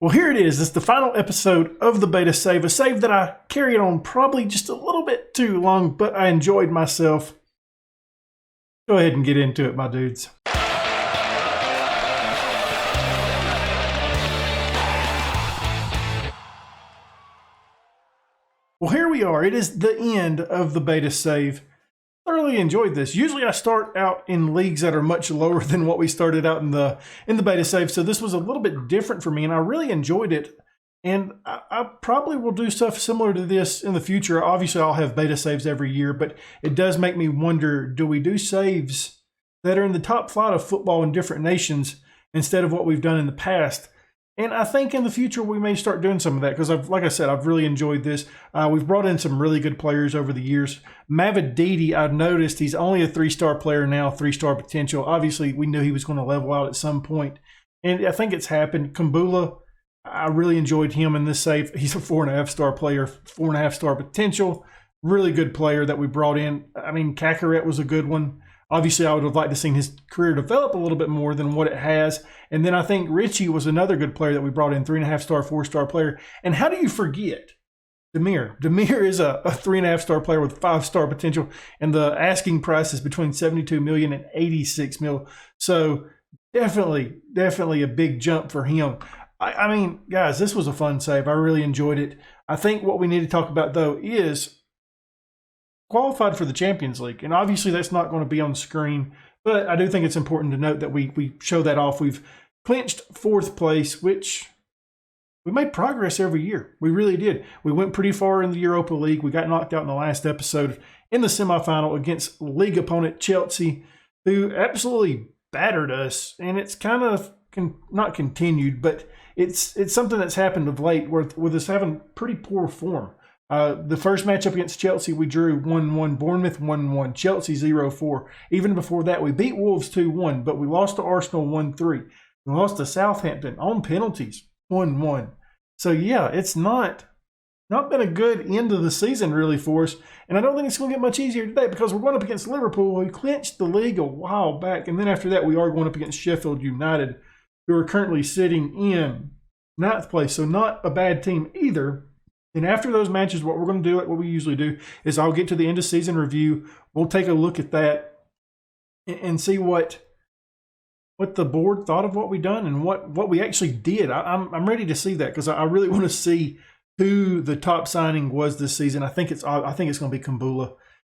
Well, here it is. It's the final episode of the beta save, a save that I carried on probably just a little bit too long, but I enjoyed myself. Go ahead and get into it, my dudes. Well, here we are. It is the end of the beta save. Thoroughly enjoyed this. Usually I start out in leagues that are much lower than what we started out in the beta save, so this was a little bit different for me, and I really enjoyed it. And I probably will do stuff similar to this in the future. Obviously, I'll have beta saves every year, but it does make me wonder, do we do saves that are in the top flight of football in different nations instead of what we've done in the past? And I think in the future we may start doing some of that because, like I said, I've really enjoyed this. We've brought in some really good players over the years. Mavididi, I've noticed he's only a 3-star player now, 3-star potential. Obviously, we knew he was going to level out at some point, and I think it's happened. Kumbula, I really enjoyed him in this save. He's a 4.5-star player, 4.5-star potential. Really good player that we brought in. I mean, Kakaret was a good one. Obviously, I would have liked to seen his career develop a little bit more than what it has. And then I think Richie was another good player that we brought in, 3.5-star, 4-star player. And how do you forget Demir? Demir is a 3.5-star player with 5-star potential, and the asking price is between 72 million and 86 mil. So definitely a big jump for him. I mean, guys, this was a fun save. I really enjoyed it. I think what we need to talk about, though, is qualified for the Champions League. And obviously that's not going to be on the screen, but I do think it's important to note that we show that off. We've clinched 4th place, which we made progress every year. We really did. We went pretty far in the Europa League. We got knocked out in the last episode in the semifinal against league opponent Chelsea, who absolutely battered us. And it's kind of not continued, but it's something that's happened of late with us having pretty poor form. The first matchup against Chelsea, we drew 1-1, Bournemouth 1-1, Chelsea 0-4. Even before that, we beat Wolves 2-1, but we lost to Arsenal 1-3. We lost to Southampton on penalties 1-1. So yeah, it's not been a good end of the season really for us, and I don't think it's going to get much easier today because we're going up against Liverpool. We clinched the league a while back, and then after that, we are going up against Sheffield United, who are currently sitting in 9th place, so not a bad team either. And after those matches, what we're going to do, what we usually do, is I'll get to the end of season review. We'll take a look at that and see what the board thought of what we done and what we actually did. I'm ready to see that because I really want to see who the top signing was this season. I think it's going to be Kumbula.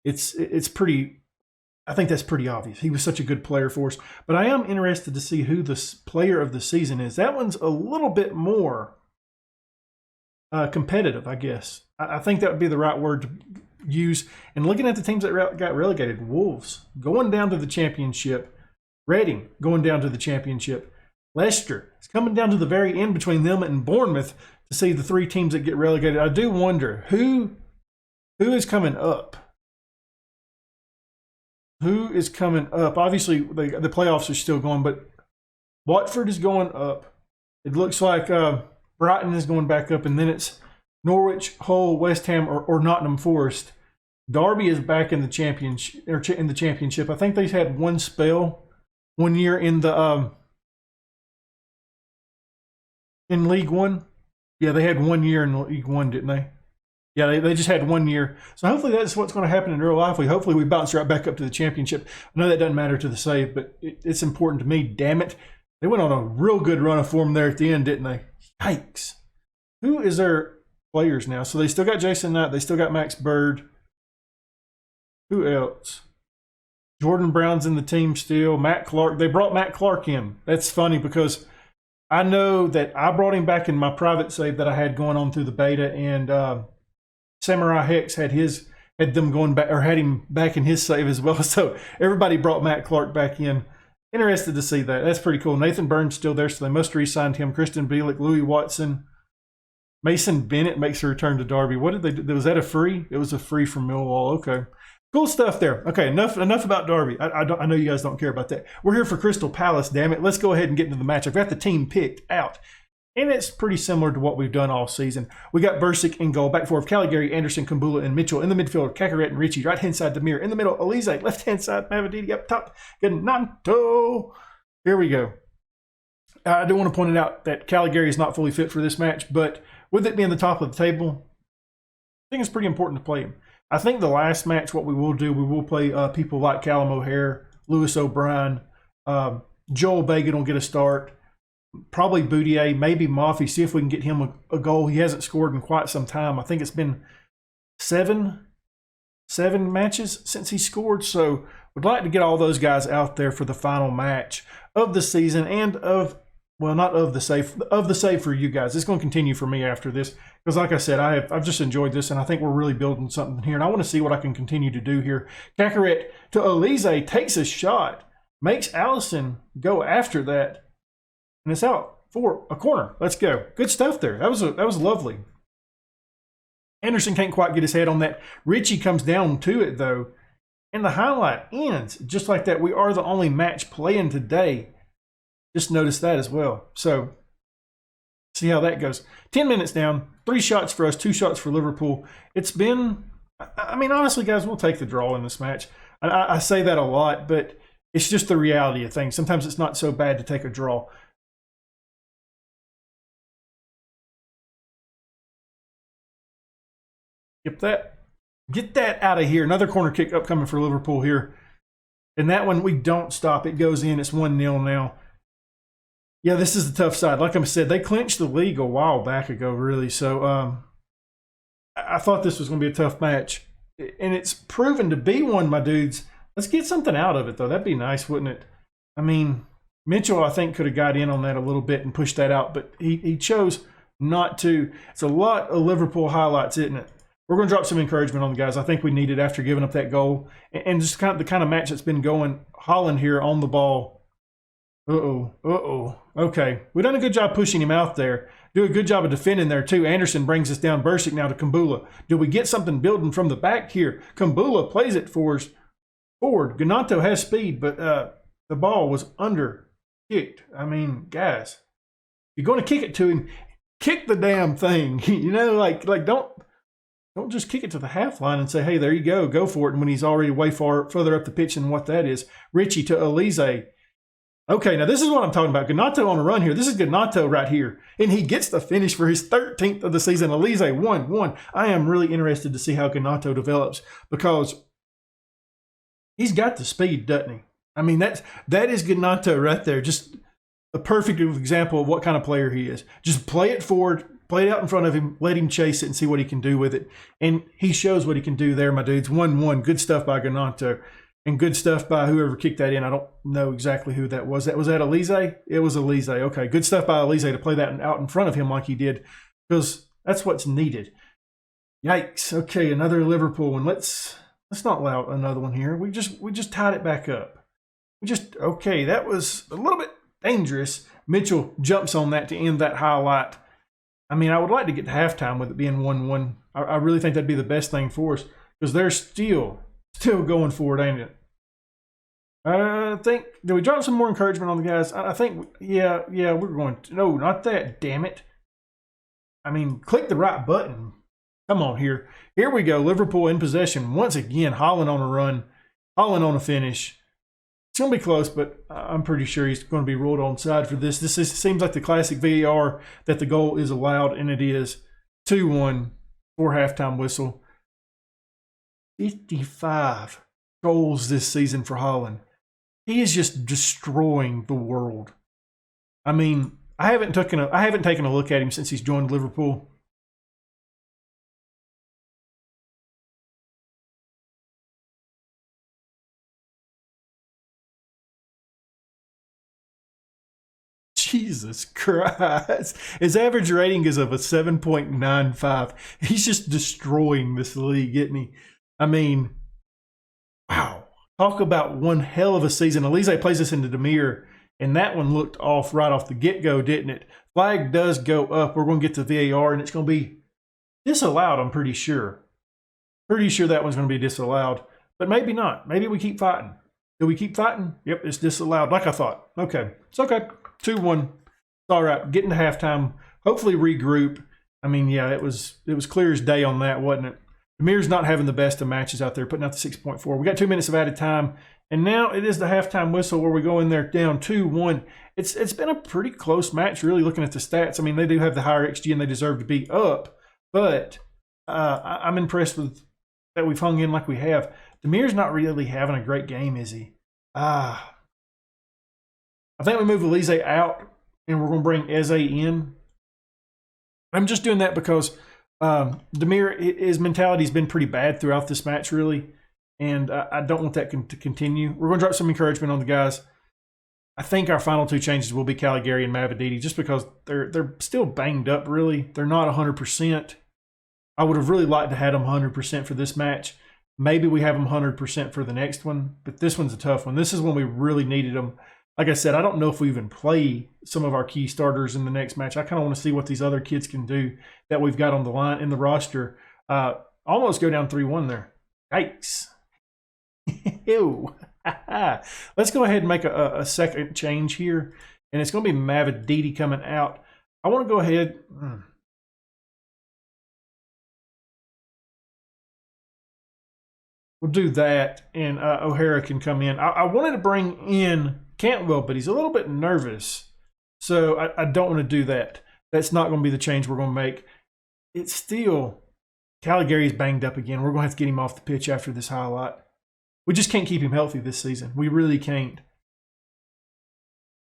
It's pretty. I think that's pretty obvious. He was such a good player for us. But I am interested to see who the player of the season is. That one's a little bit more competitive, I guess. I think that would be the right word to use. And looking at the teams that got relegated, Wolves going down to the championship, Reading going down to the championship, Leicester is coming down to the very end between them and Bournemouth to see the 3 teams that get relegated. I do wonder who is coming up. Who is coming up? Obviously, the playoffs are still going, but Watford is going up. It looks like Brighton is going back up, and then it's Norwich, Hull, West Ham, or Nottingham Forest. Derby is back in the championship. I think they've had one spell, 1 year in the in League One. Yeah, they had 1 year in League One, didn't they? Yeah, they just had 1 year. So hopefully that's what's going to happen in real life. Hopefully we bounce right back up to the championship. I know that doesn't matter to the save, but it's important to me. Damn it. They went on a real good run of form there at the end, didn't they? Yikes. Who is their players now? So they still got Jason Knight. They still got Max Bird. Who else? Jordan Brown's in the team still. Matt Clark. They brought Matt Clark in. That's funny because I know that I brought him back in my private save that I had going on through the beta, and Samurai Hex had them going back, or had him back in his save as well. So everybody brought Matt Clark back in. Interested to see that. That's pretty cool. Nathan Burns still there, so they must re-signed him. Kristen Bielik, Louis Watson. Mason Bennett makes a return to Derby. What did they do? Was that a free? It was a free from Millwall. Okay. Cool stuff there. Okay, enough about Derby. I know you guys don't care about that. We're here for Crystal Palace, damn it. Let's go ahead and get into the match. I've got the team picked out. And it's pretty similar to what we've done all season. We got Bursic in goal, back four of Caligari, Anderson, Kumbula, and Mitchell. In the midfield, Kakaret and Richie. Right-hand side, Demir. In the middle, Elise. Left-hand side, Mavididi. Up top, Gananto. Here we go. I do want to point it out that Caligari is not fully fit for this match, but with it being the top of the table, I think it's pretty important to play him. I think the last match, what we will do, we will play people like Callum O'Hare, Lewis O'Brien, Joel Bagan will get a start, probably Boudier, maybe Mafi, see if we can get him a goal. He hasn't scored in quite some time. I think it's been seven matches since he scored, so we'd like to get all those guys out there for the final match of the season and of, well, not of the save for you guys. It's going to continue for me after this because, like I said, I've just enjoyed this, and I think we're really building something here, and I want to see what I can continue to do here. Cacaret to Elise, takes a shot, makes Allison go after that, and it's out for a corner. Let's go. Good stuff there. That was lovely. Anderson can't quite get his head on that. Richie comes down to it, though, and the highlight ends just like that. We are the only match playing today. Just notice that as well. So, see how that goes. 10 minutes down, 3 shots for us, 2 shots for Liverpool. It's been, I mean, honestly, guys, we'll take the draw in this match. I say that a lot, but it's just the reality of things. Sometimes it's not so bad to take a draw. Get that out of here. Another corner kick upcoming for Liverpool here. And that one, we don't stop. It goes in. It's 1-0 now. Yeah, this is the tough side. Like I said, they clinched the league a while back ago, really. So I thought this was going to be a tough match. And it's proven to be one, my dudes. Let's get something out of it, though. That'd be nice, wouldn't it? I mean, Mitchell, I think, could have got in on that a little bit and pushed that out. But he chose not to. It's a lot of Liverpool highlights, isn't it? We're going to drop some encouragement on the guys. I think we need it after giving up that goal. And just kind of the kind of match that's been going. Holland here on the ball. Okay. We've done a good job pushing him out there. Do a good job of defending there, too. Anderson brings us down. Bursic now to Kumbula. Do we get something building from the back here? Kumbula plays it forward. Ganato has speed, but the ball was under-kicked. I mean, guys, you're going to kick it to him. Kick the damn thing. You know, like don't just kick it to the half line and say, hey, there you go. Go for it. And when he's already way further up the pitch than what that is. Richie to Elise. Okay, now this is what I'm talking about. Ganato on a run here. This is Ganato right here. And he gets the finish for his 13th of the season. Elise 1-1. I am really interested to see how Ganato develops because he's got the speed, doesn't he? I mean, that is Ganato right there. Just a perfect example of what kind of player he is. Just play it forward, play it out in front of him, let him chase it and see what he can do with it. And he shows what he can do there, my dudes. 1-1. Good stuff by Ganato. And good stuff by whoever kicked that in. I don't know exactly who that was. Was that Elise? It was Elise. Okay, good stuff by Elise to play that out in front of him like he did because that's what's needed. Yikes. Okay, another Liverpool one. Let's not allow another one here. We just tied it back up. Okay, that was a little bit dangerous. Mitchell jumps on that to end that highlight. I mean, I would like to get to halftime with it being 1-1. I really think that'd be the best thing for us because they're still going for it, ain't it? I think, do we drop some more encouragement on the guys? I think, yeah, we're going to. No, not that, damn it. I mean, click the right button. Come on here. Here we go. Liverpool in possession. Once again, Holland on a run. Holland on a finish. It's going to be close, but I'm pretty sure he's going to be ruled onside for this. Seems like the classic VAR that the goal is allowed, and it is 2-1 for halftime whistle. 55 goals this season for Holland. He is just destroying the world. I mean, I haven't taken a look at him since he's joined Liverpool. Jesus Christ. His average rating is of a 7.95. He's just destroying this league, isn't he? I mean, wow. Talk about one hell of a season. Elise plays this into Demir, and that one looked off right off the get-go, didn't it? Flag does go up. We're going to get to VAR, and it's going to be disallowed, I'm pretty sure. Pretty sure that one's going to be disallowed, but maybe not. Maybe we keep fighting. Do we keep fighting? Yep, it's disallowed, like I thought. Okay, it's okay. 2-1. It's all right. Getting to halftime. Hopefully regroup. I mean, yeah, it was clear as day on that, wasn't it? Demir's not having the best of matches out there, putting out the 6.4. We got 2 minutes of added time, and now it is the halftime whistle where we go in there down 2-1. It's been a pretty close match, really, looking at the stats. I mean, they do have the higher XG, and they deserve to be up, but I'm impressed with that we've hung in like we have. Demir's not really having a great game, is he? I think we move Elise out, and we're going to bring Eze in. I'm just doing that because Demir, his mentality's been pretty bad throughout this match, really, and I don't want that to continue. We're going to drop some encouragement on the guys. I think our final 2 changes will be Caligari and Mavididi, just because they're still banged up, really. They're not 100%. I would have really liked to have them 100% for this match. Maybe we have them 100% for the next one, but this one's a tough one. This is when we really needed them. Like I said, I don't know if we even play some of our key starters in the next match. I kind of want to see what these other kids can do that we've got on the line in the roster. Almost go down 3-1 there. Yikes. Ew. Let's go ahead and make a second change here, and it's going to be Mavididi coming out. I want to go ahead. We'll do that, and O'Hara can come in. I wanted to bring in Cantwell, but he's a little bit nervous, so I don't want to do that. That's not going to be the change we're going to make. It's still, Caligari's banged up again. We're going to have to get him off the pitch after this highlight. We just can't keep him healthy this season. We really can't.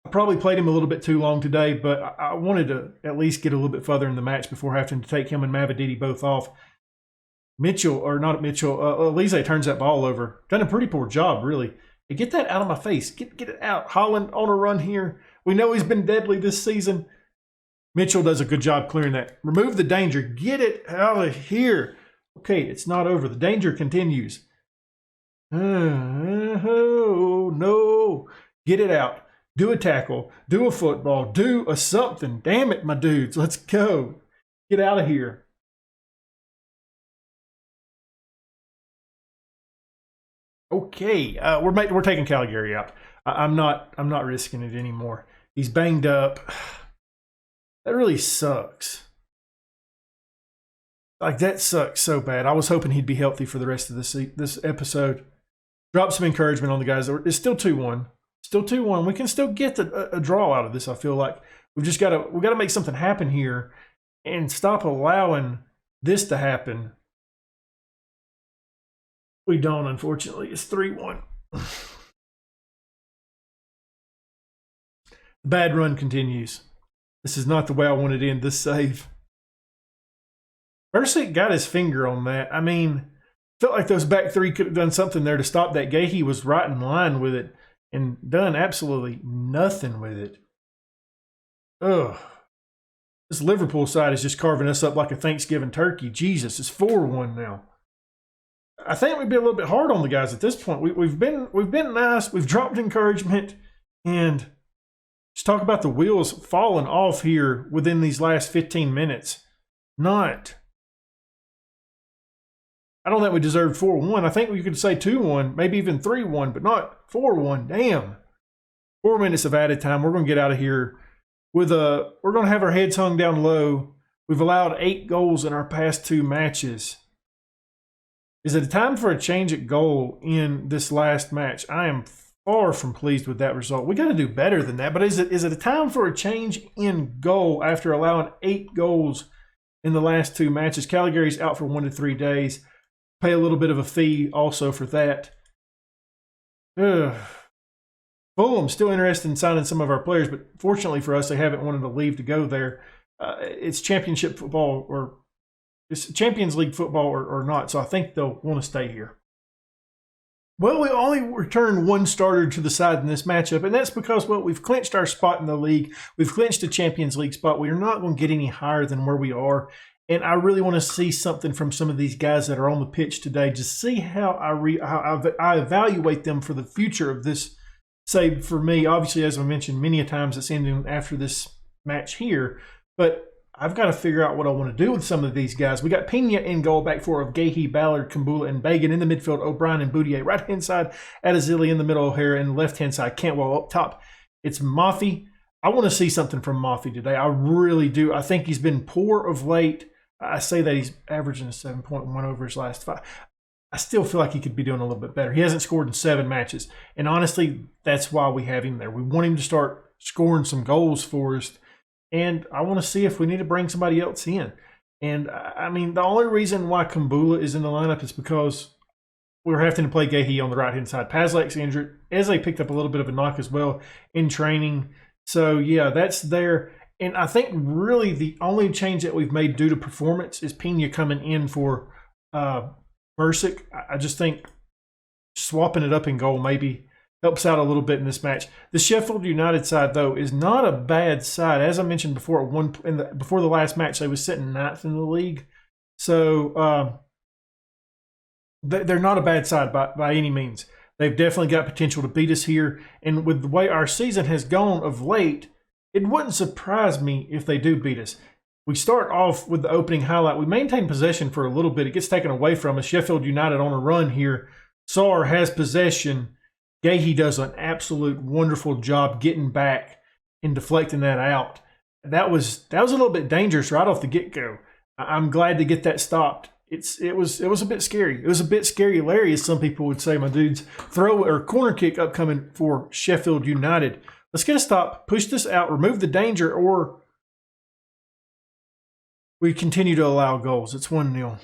I probably played him a little bit too long today, but I wanted to at least get a little bit further in the match before having to take him and Mavididi both off. Elise turns that ball over. Done a pretty poor job, really. Hey, get that out of my face. Get it out. Holland on a run here. We know he's been deadly this season. Mitchell does a good job clearing that. Remove the danger. Get it out of here. Okay, it's not over. The danger continues. Oh, no. Get it out. Do a tackle. Do a football. Do a something. Damn it, my dudes. Let's go. Get out of here. Okay, we're taking Caligari out. I'm not risking it anymore. He's banged up. That really sucks. Like, that sucks so bad. I was hoping he'd be healthy for the rest of this episode. Drop some encouragement on the guys. It's still 2-1. Still 2-1. We can still get a draw out of this. I feel like we've got to make something happen here and stop allowing this to happen. We don't, unfortunately. It's 3-1. The bad run continues. This is not the way I wanted to end this save. Mercic got his finger on that. I mean, felt like those back three could have done something there to stop that. Gahey was right in line with it and done absolutely nothing with it. Ugh. This Liverpool side is just carving us up like a Thanksgiving turkey. Jesus, it's 4-1 now. I think we'd be a little bit hard on the guys at this point. We've been nice. We've dropped encouragement, and just talk about the wheels falling off here within these last 15 minutes. I don't think we deserved 4-1. I think we could say 2-1, maybe even 3-1, but not 4-1. Damn. 4 minutes of added time. We're going to get out of here we're going to have our heads hung down low. We've allowed 8 goals in our past 2 matches. Is it a time for a change at goal in this last match? I am far from pleased with that result. We got to do better than that. But is it a time for a change in goal after allowing 8 goals in the last 2 matches? Caligari's out for 1 to 3 days. Pay a little bit of a fee also for that. Fulham still interested in signing some of our players, but fortunately for us, they haven't wanted to leave to go there. It's championship football or it's Champions League football or not, so I think they'll want to stay here. Well, we only returned 1 starter to the side in this matchup, and that's because, well, we've clinched our spot in the league. We've clinched a Champions League spot. We are not going to get any higher than where we are, and I really want to see something from some of these guys that are on the pitch today, just see how I evaluate them for the future of this save for me. Obviously, as I mentioned many a times, it's ending after this match here, but I've got to figure out what I want to do with some of these guys. We got Pena in goal, back 4 of Gahey, Ballard, Kumbula, and Bagan. In the midfield, O'Brien and Boudier. Right-hand side, Adazili. In the middle, O'Hara. And left-hand side, Cantwell. Up top, it's Mafi. I want to see something from Mafi today. I really do. I think he's been poor of late. I say that he's averaging a 7.1 over his last 5. I still feel like he could be doing a little bit better. He hasn't scored in 7 matches. And honestly, that's why we have him there. We want him to start scoring some goals for us. And I want to see if we need to bring somebody else in. And I mean, the only reason why Kumbula is in the lineup is because we're having to play Gahey on the right-hand side. Pazlak's injured. Eze picked up a little bit of a knock as well in training. So, yeah, that's there. And I think really the only change that we've made due to performance is Pena coming in for Bursic. I just think swapping it up in goal maybe helps out a little bit in this match. The Sheffield United side, though, is not a bad side. As I mentioned before, before the last match, they was sitting 9th in the league. So they're not a bad side by any means. They've definitely got potential to beat us here. And with the way our season has gone of late, it wouldn't surprise me if they do beat us. We start off with the opening highlight. We maintain possession for a little bit. It gets taken away from us. Sheffield United on a run here. Saar has possession. Gahey does an absolute wonderful job getting back and deflecting that out. That was a little bit dangerous right off the get-go. I'm glad to get that stopped. It was a bit scary. It was a bit scary, Larry, as some people would say, my dudes. Throw or corner kick upcoming for Sheffield United. Let's get a stop, push this out, remove the danger, or we continue to allow goals. It's 1-0.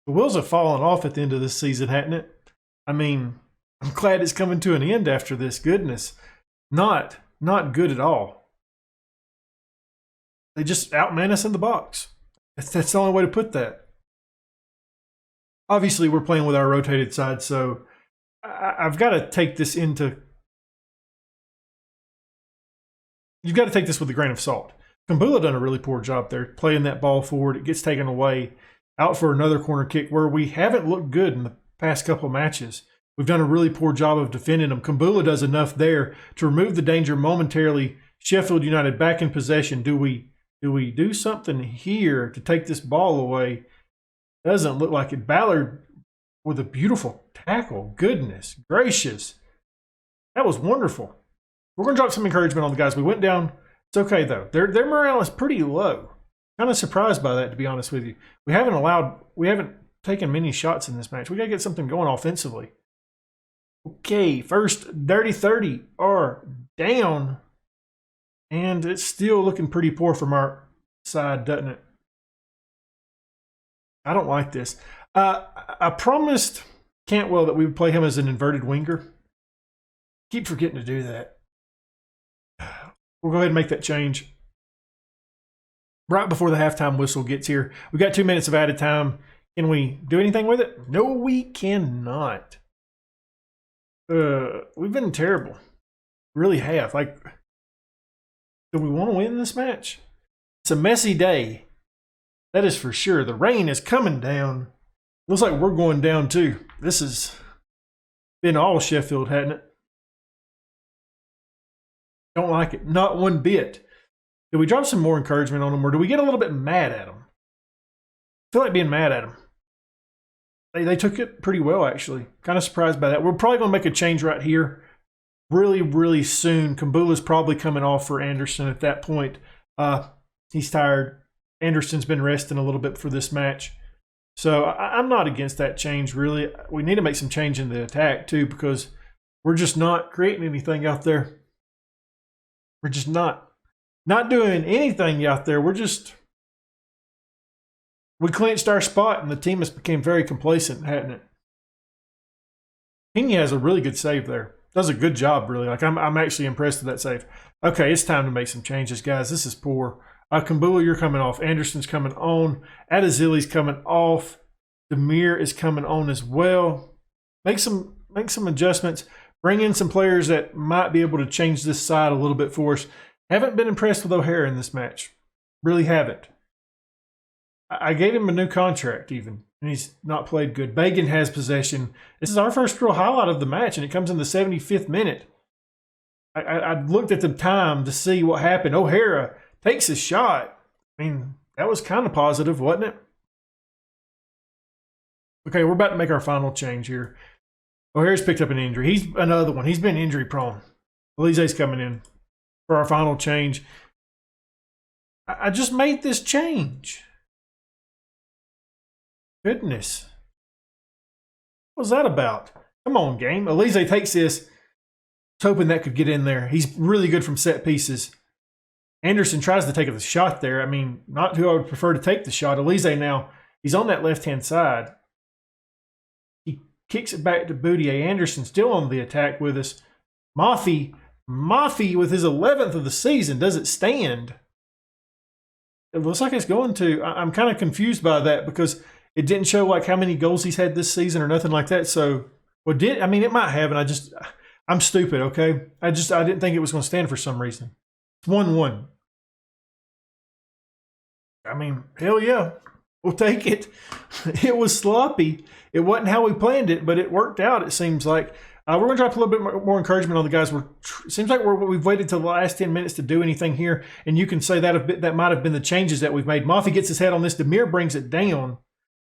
The wheels have fallen off at the end of this season, hadn't it? I mean, I'm glad it's coming to an end after this. Goodness. Not good at all. They just outman us in the box. That's the only way to put that. Obviously, we're playing with our rotated side, so I've got to take this into... You've got to take this with a grain of salt. Kumbula done a really poor job there, playing that ball forward. It gets taken away, out for another corner kick where we haven't looked good in the past couple of matches. We've done a really poor job of defending them. Kumbula does enough there to remove the danger momentarily. Sheffield United back in possession. Do we do something here to take this ball away? Doesn't look like it. Ballard with a beautiful tackle. Goodness gracious. That was wonderful. We're going to drop some encouragement on the guys. We went down. It's okay, though. Their morale is pretty low. Kind of surprised by that, to be honest with you. We haven't taken many shots in this match. We got to get something going offensively. Okay, first dirty 30 are down. And it's still looking pretty poor from our side, doesn't it? I don't like this. I promised Cantwell that we would play him as an inverted winger. Keep forgetting to do that. We'll go ahead and make that change right before the halftime whistle gets here. We got 2 minutes of added time. Can we do anything with it? No, we cannot. We've been terrible. Really have. Like, do we want to win this match? It's a messy day. That is for sure. The rain is coming down. Looks like we're going down too. This has been all Sheffield, hadn't it? Don't like it. Not one bit. Do we drop some more encouragement on them, or do we get a little bit mad at them? I feel like being mad at them. They took it pretty well, actually. Kind of surprised by that. We're probably going to make a change right here really, really soon. Kumbula's probably coming off for Anderson at that point. He's tired. Anderson's been resting a little bit for this match. So I'm not against that change, really. We need to make some change in the attack, too, because we're just not creating anything out there. We're just not doing anything out there. We clinched our spot, and the team has become very complacent, hasn't it? Pena has a really good save there. Does a good job, really. Like I'm actually impressed with that save. Okay, it's time to make some changes, guys. This is poor. Kumbula, you're coming off. Anderson's coming on. Adazili's coming off. Demir is coming on as well. Make some adjustments. Bring in some players that might be able to change this side a little bit for us. Haven't been impressed with O'Hara in this match. Really haven't. I gave him a new contract even, and he's not played good. Bagan has possession. This is our first real highlight of the match, and it comes in the 75th minute. I looked at the time to see what happened. O'Hara takes his shot. I mean, that was kind of positive, wasn't it? Okay, we're about to make our final change here. O'Hara's picked up an injury. He's another one. He's been injury prone. Elise's coming in for our final change. I just made this change. Goodness. What was that about? Come on, game. Elise takes this. I was hoping that could get in there. He's really good from set pieces. Anderson tries to take the shot there. I mean, not who I would prefer to take the shot. Elise now, he's on that left-hand side. He kicks it back to Boudier. Anderson still on the attack with us. Mafi with his 11th of the season. Does it stand? It looks like it's going to. I'm kind of confused by that because it didn't show like how many goals he's had this season or nothing like that. So, well, it might have, and I'm stupid, okay? I didn't think it was going to stand for some reason. It's 1-1. I mean, hell yeah, we'll take it. It was sloppy. It wasn't how we planned it, but it worked out, it seems like. We're going to drop a little bit more encouragement on the guys. It seems like we've waited till the last 10 minutes to do anything here, and you can say that might have been the changes that we've made. Mafi gets his head on this. Demir brings it down.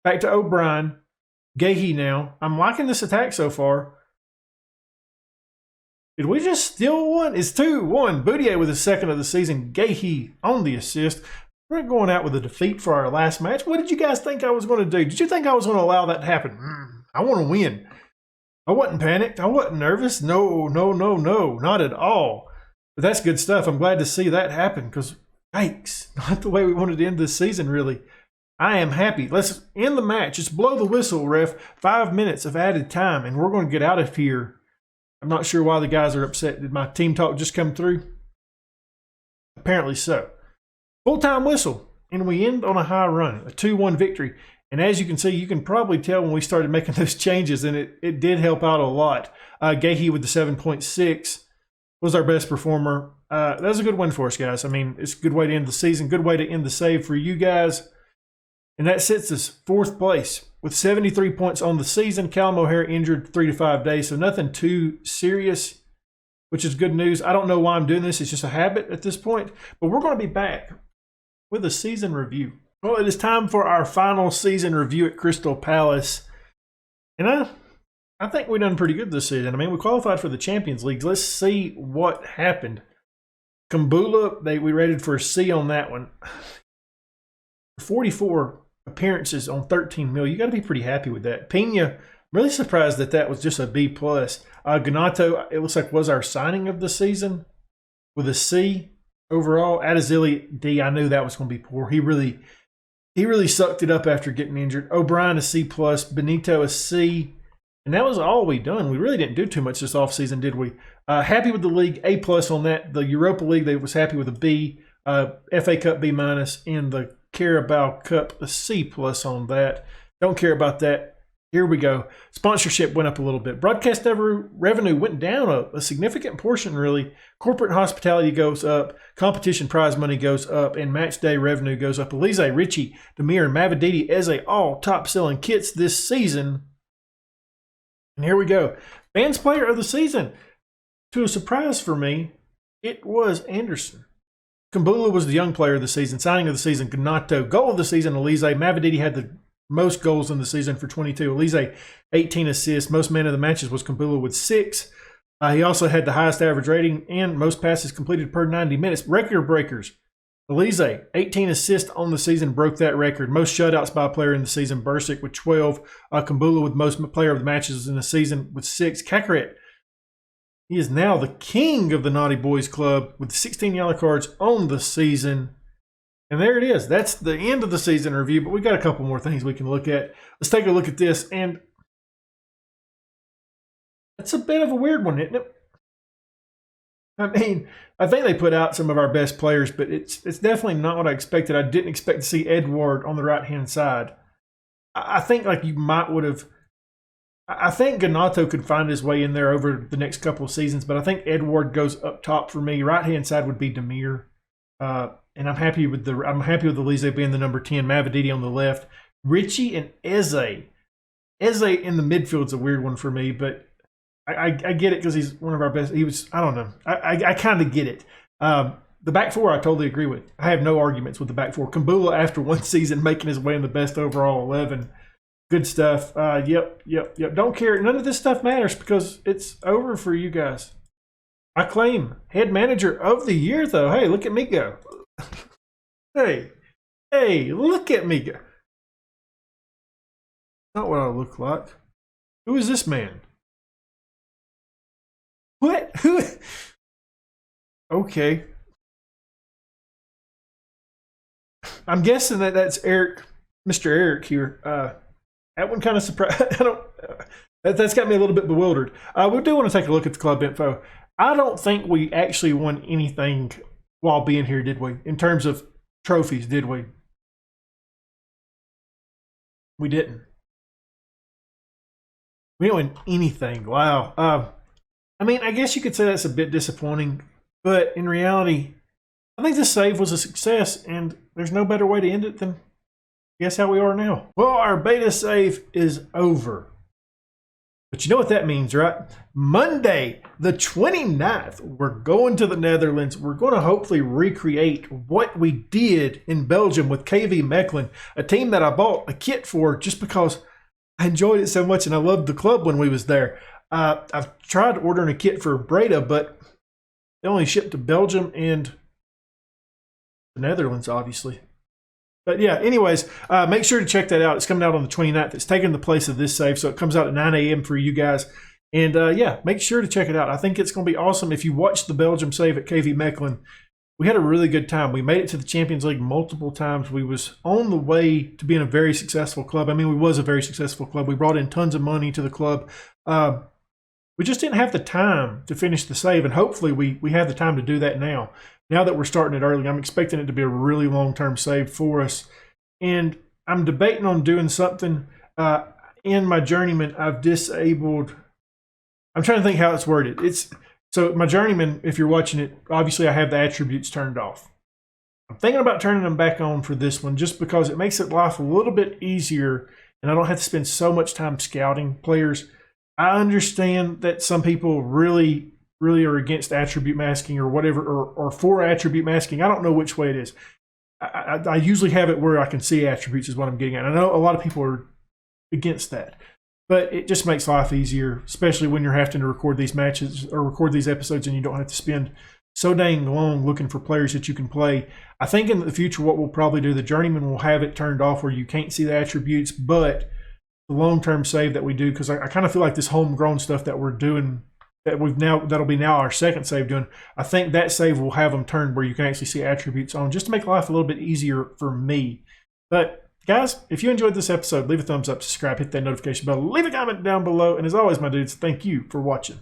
Back to O'Brien. Gahey now. I'm liking this attack so far. Did we just steal one? It's 2-1. Boudier with his second of the season. Gahey on the assist. We're going out with a defeat for our last match. What did you guys think I was going to do? Did you think I was going to allow that to happen? I want to win. I wasn't panicked. I wasn't nervous. No, not at all. But that's good stuff. I'm glad to see that happen because, yikes, not the way we wanted to end this season, really. I am happy. Let's end the match. Just blow the whistle, ref. 5 minutes of added time, and we're going to get out of here. I'm not sure why the guys are upset. Did my team talk just come through? Apparently so. Full-time whistle, and we end on a high run, a 2-1 victory. And as you can see, you can probably tell when we started making those changes, and it did help out a lot. Gahey with the 7.6 was our best performer. That was a good win for us, guys. I mean, it's a good way to end the season, good way to end the save for you guys. And that sits us 4th place with 73 points on the season. Callum O'Hare injured 3 to 5 days, so nothing too serious, which is good news. I don't know why I'm doing this. It's just a habit at this point. But we're going to be back with a season review. Well, it is time for our final season review at Crystal Palace. And I think we've done pretty good this season. I mean, we qualified for the Champions League. Let's see what happened. Kumbula, we rated for a C on that one. 44 appearances on 13 mil. You got to be pretty happy with that. Pena, I'm really surprised that was just a B+. Ganato, it looks like was our signing of the season with a C overall. Adazili, D, I knew that was going to be poor. He really sucked it up after getting injured. O'Brien, a C+. Benito, a C. And that was all we done. We really didn't do too much this offseason, did we? Happy with the league, A+ on that. The Europa League, they was happy with a B. FA Cup, B-. And the Carabao Cup, a C+ on that. Don't care about that. Here we go. Sponsorship went up a little bit. Broadcast revenue went down a significant portion, really. Corporate hospitality goes up. Competition prize money goes up. And match day revenue goes up. Elise, Richie, Demir, and Mavididi as all top-selling kits this season. And here we go. Fans Player of the Season. To a surprise for me, it was Anderson. Kumbula was the young player of the season. Signing of the season, Ganato. Goal of the season, Elise. Mavididi had the most goals in the season for 22. Elise, 18 assists. Most man of the matches was Kumbula with 6. He also had the highest average rating and most passes completed per 90 minutes. Record breakers. Elise, 18 assists on the season, broke that record. Most shutouts by a player in the season, Bursic with 12. Kumbula with most player of the matches in the season with 6. Kakaret, he is now the king of the Naughty Boys Club with 16 yellow cards on the season. And there it is. That's the end of the season review, but we got a couple more things we can look at. Let's take a look at this, and it's a bit of a weird one, isn't it? I mean, I think they put out some of our best players, but it's definitely not what I expected. I didn't expect to see Edward on the right-hand side. I think like you might would have. I think Ganato could find his way in there over the next couple of seasons, but I think Edward goes up top for me. Right-hand side would be Demir. And I'm happy with the Elise being the number 10, Mavididi on the left, Richie and Eze. Eze in the midfield's a weird one for me, but I get it because he's one of our best. I don't know. I kind of get it. The back four I totally agree with. I have no arguments with the back four. Kumbula after one season making his way in the best overall 11. Good stuff. Yep. Don't care. None of this stuff matters because it's over for you guys. I claim head manager of the year though. Hey, look at me go. Hey, hey, look at me. Not what I look like. Who is this man? What? Who? Okay. I'm guessing that that's Eric, Mr. Eric here. That one kind of surprised. I don't. That's got me a little bit bewildered. We do want to take a look at the club info. I don't think we actually won anything while being here, did we? In terms of trophies, did we? We didn't. We didn't win anything. Wow. I mean, I guess you could say that's a bit disappointing, but in reality, I think this save was a success, and there's no better way to end it than guess how we are now. Well, our beta save is over. But you know what that means, right? Monday, the 29th, we're going to the Netherlands. We're going to hopefully recreate what we did in Belgium with KV Mechelen, a team that I bought a kit for just because I enjoyed it so much and I loved the club when we was there. I've tried ordering a kit for Beta, but they only shipped to Belgium and the Netherlands, obviously. But yeah, anyways, make sure to check that out. It's coming out on the 29th. It's taking the place of this save, so it comes out at 9 a.m. for you guys. And yeah, make sure to check it out. I think it's going to be awesome. If you watched the Belgium save at KV Mechelen, we had a really good time. We made it to the Champions League multiple times. We was on the way to being a very successful club. I mean, we was a very successful club. We brought in tons of money to the club. We just didn't have the time to finish the save, and hopefully we have the time to do that now. Now that we're starting it early, I'm expecting it to be a really long-term save for us. And I'm debating on doing something. In my Journeyman, I've disabled... I'm trying to think how it's worded. So my Journeyman, if you're watching it, obviously I have the attributes turned off. I'm thinking about turning them back on for this one just because it makes life a little bit easier and I don't have to spend so much time scouting players. I understand that some people really are against attribute masking or whatever, or for attribute masking. I don't know which way it is. I usually have it where I can see attributes is what I'm getting at. I know a lot of people are against that, but it just makes life easier, especially when you're having to record these matches or record these episodes and you don't have to spend so dang long looking for players that you can play. I think in the future what we'll probably do, the Journeyman will have it turned off where you can't see the attributes, but the long-term save that we do, because I kind of feel like this homegrown stuff that we're doing, that'll be now our second save doing, I think that save will have them turned where you can actually see attributes on, just to make life a little bit easier for me. But guys, if you enjoyed this episode, leave a thumbs up, subscribe, hit that notification bell, leave a comment down below, and as always, my dudes, thank you for watching.